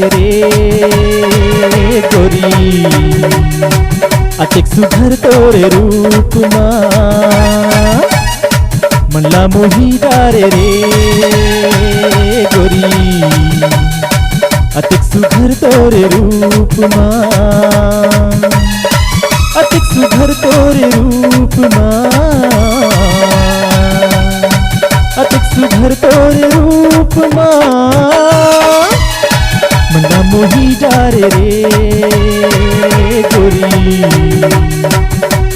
डारे रे गोरी अतिक सुघर तोरे रूप मनला मोही डारे रे गोरी अतिक सुघर तोरे रूप अतिक सुघर तोरे रूप अतिक सुघर तोरे रूप मनला मोही डारे रे गोरी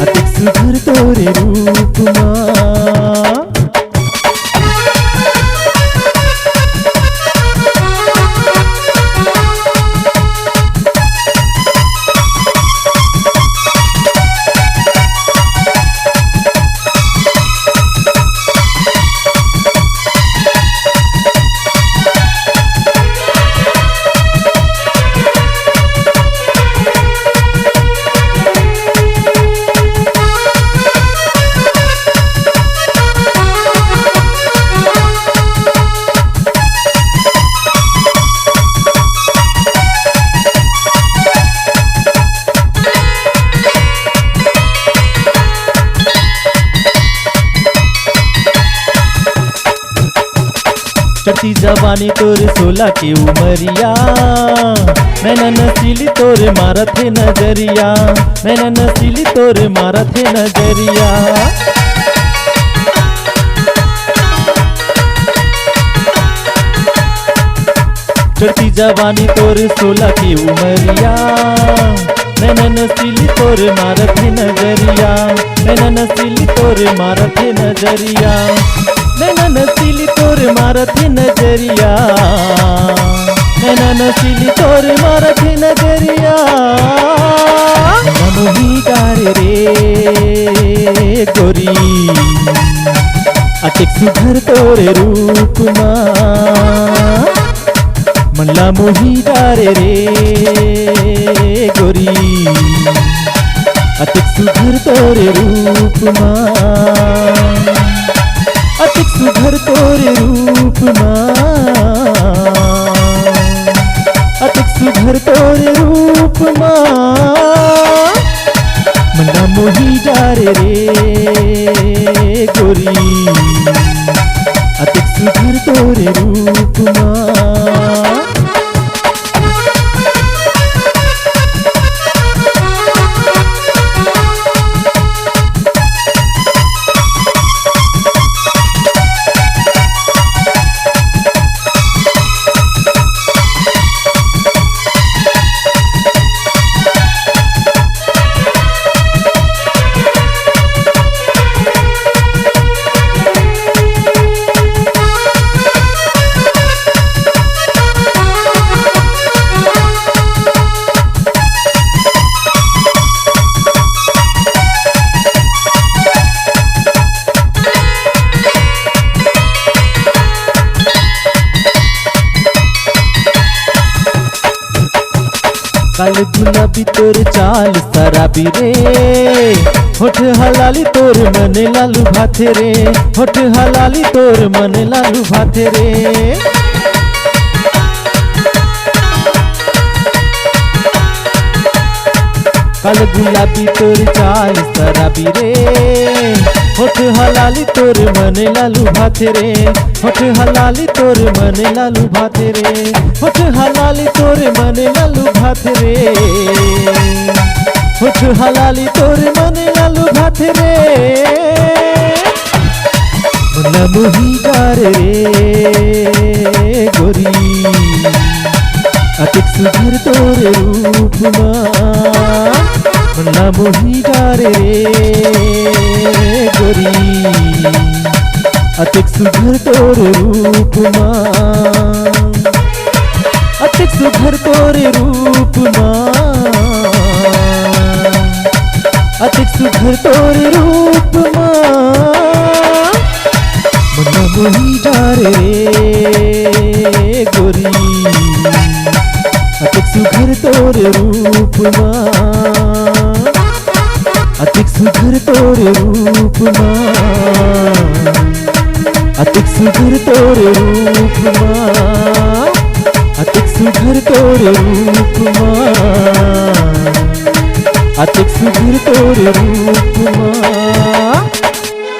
अतिक सुघर तोरे रूप चटी जवानी तोरे 16 की उमरिया मैंने नसीली तोरे मारा थे नजरिया मैंने नसीली तोरे मारा थे नजरिया चटी जवानी तोरे 16 की उमरिया मैंने नसीली तोरे मारा थे नजरिया मैंने नसीली तोरे मारा थे नजरिया मैंने नसीली तोरे मारा थे नजरिया मैंने नसीली तोरे मारा थे नजरिया मोही डारे रे गोरी अतिक सुघर तोरे रूप मनला मोही डारे रे गोरी अतिक सुघर तोरे रूप अतिक सुघर तोरे रूप अतिक सुघर तोरे रूप मनला मोही डारे रे गोरी अतिक सुघर तोरे रूप काल गुलाबी तोर चाल शराबी रे होठ हलाली तोर मन लालू भाथे रे होठ हलाली तोर मन लालू भाथे रे काल गुलाबी तोर चाल शराबी रे होठ हलाली तोर मन लालू भाथे रे होठ हलाली तोर मन लालू भाथे रे होठ हलाली तोर मन लालू भाथे रे होठ हलाली तोर मन लालू भाथे रे मनला मोही डारे रे गोरी अतिक सुघर तोरे रूप मनला मोही डारे रे गोरी अतिक सुघर तोरे रूप अतिक सुघर तोरे रूप अतिक सुघर तोरे रूप मनला मोही डारे रे गोरी अतिक सुघर तोरे रूप अतिक सुघर तोरे रूप अतिक सुघर तोरे रूप अतिक सुघर तोर रूपमा, अतेक सुघर तोर रूपमा।